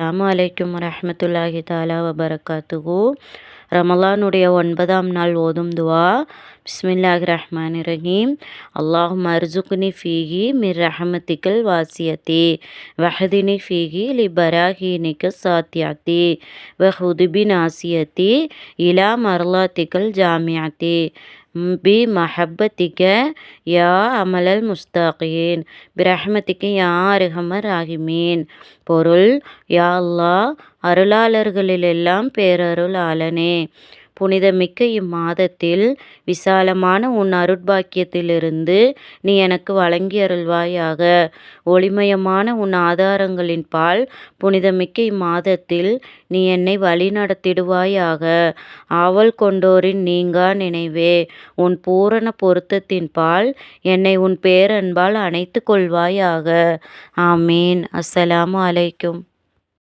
அஸ்ஸலாமு அலைக்கும் வரஹ்மத்துல்லாஹி தஆலா வபரகாத்துஹு. ரமலானுடைய 9ஆம் நாள் ஓதும் துவா. பிஸ்மில்லாஹிர் ரஹ்மானிர் ரஹீம். அல்லாஹும்ம அர்சுக்னி ஃபீஹி மிர் ரஹ்மத்திக்கல் வாசியத்தி வஹ்தினி ஃபீஹி லிபராஹீனிக்க சாத்தியத்தி வஹுதுபி நாசியத்தி இலா மர்லாத்திக்கல் ஜாமியத்தி பி மஹப்பத்திக்க யா அமலல் முஸ்தாகீன் பிரஹ்மத்திக்க யா அர்ஹமர் ராஹிமீன். பொருள்: யா அல்லாஹ், அருளாளர்களிலெல்லாம் பேரருளாளனே, புனிதமிக்க இம்மாதத்தில் விசாலமான உன் அருட்பாக்கியத்திலிருந்து நீ எனக்கு வழங்கியருள்வாயாக. ஒளிமயமான உன் ஆதாரங்களின்பால் புனிதமிக்க இம்மாதத்தில் நீ என்னை வழிநடத்திடுவாயாக. ஆவல் கொண்டோரின் நீங்கா நினைவே, உன் பூரண பொருத்தத்தின்பால் என்னை உன் பேரன்பால் அணைத்துக் கொள்வாயாக. ஆமீன். அஸ்ஸலாமு அலைக்கும்.